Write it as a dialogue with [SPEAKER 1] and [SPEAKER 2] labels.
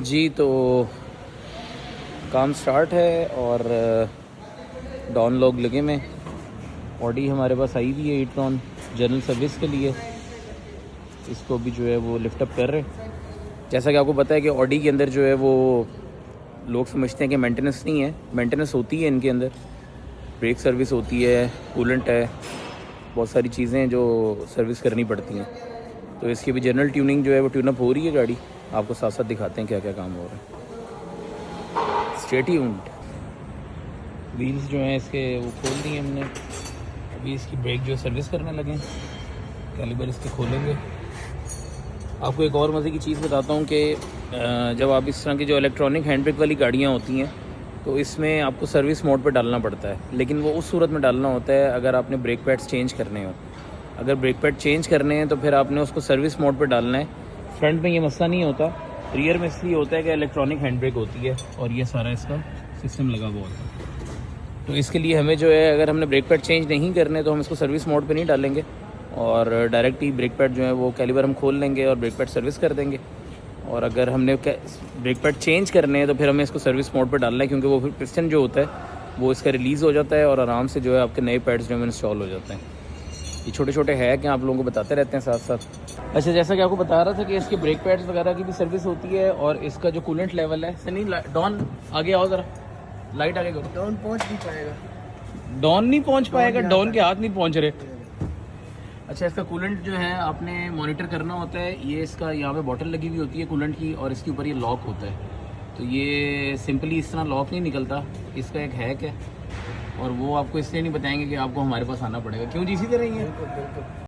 [SPEAKER 1] जी, तो काम स्टार्ट है और डॉन लोग लगे में। ऑडी हमारे पास आई हुई है e-tron जनरल सर्विस के लिए। इसको भी जो है वो लिफ्ट अप कर रहे हैं। जैसा कि आपको पता है कि ऑडी के अंदर जो है वो लोग समझते हैं कि मेंटेनेंस नहीं है, मेंटेनेंस होती है इनके अंदर। ब्रेक सर्विस होती है, कूलेंट है, बहुत सारी चीज़ें हैं जो सर्विस करनी पड़ती हैं। तो इसकी भी जनरल ट्यूनिंग जो है वो ट्यूनअप हो रही है गाड़ी। आपको साथ साथ दिखाते हैं क्या क्या काम हो रहा है। Stay tuned. व्हील्स जो हैं इसके वो खोल दिए हमने। अभी इसकी ब्रेक जो है सर्विस करने लगे। कैलिबर इसके खोलेंगे। आपको एक और मज़े की चीज़ बताता हूँ कि जब आप इस तरह की जो इलेक्ट्रॉनिक हैंड ब्रेक वाली गाड़ियाँ होती हैं तो इसमें आपको सर्विस मोड पे डालना पड़ता है, लेकिन वो उस सूरत में डालना होता है अगर आपने ब्रेक पैड्स चेंज करने हो। अगर ब्रेक पैड चेंज करने हैं तो फिर आपने उसको सर्विस मोड पे डालना है। फ्रंट में ये मसला नहीं होता, रियर में इसलिए होता है कि इलेक्ट्रॉनिक हैंड ब्रेक होती है और ये सारा इसका सिस्टम लगा हुआ होता है। तो इसके लिए हमें जो है, अगर हमने ब्रेक पैड चेंज नहीं करने तो हम इसको सर्विस मोड पे नहीं डालेंगे और डायरेक्ट ही ब्रेक पैड जो है वो कैलिबर हम खोल लेंगे और ब्रेक पैड सर्विस कर देंगे। और अगर हमने ब्रेक पैड चेंज करने हैं तो फिर हमें इसको सर्विस मोड पे डालना है, क्योंकि वो फिर पिस्टन जो होता है वो इसका रिलीज़ हो जाता है और आराम से जो है आपके नए पैड्स जो है इंस्टॉल हो जाते हैं। ये छोटे छोटे है कि आप लोगों को बताते रहते हैं साथ साथ। अच्छा, जैसा कि आपको बता रहा था कि इसके ब्रेक पैड्स वगैरह की भी सर्विस होती है और इसका जो कूलेंट लेवल है। सनी डॉन आगे आओ ज़रा, लाइट आगे करो।
[SPEAKER 2] डॉन पहुंच नहीं पाएगा।
[SPEAKER 1] डॉन नहीं पहुंच पाएगा, डॉन के हाथ नहीं पहुंच रहे। अच्छा, इसका कूलेंट जो है आपने मॉनिटर करना होता है। ये इसका यहाँ पे बॉटल लगी हुई होती है कूलेंट की और इसके ऊपर ये लॉक होता है। तो ये सिंपली इस तरह लॉक नहीं निकलता, इसका एक हैक है और वो आपको इसलिए नहीं बताएंगे कि आपको हमारे पास आना पड़ेगा। क्यों जी, इसी तरह ही है।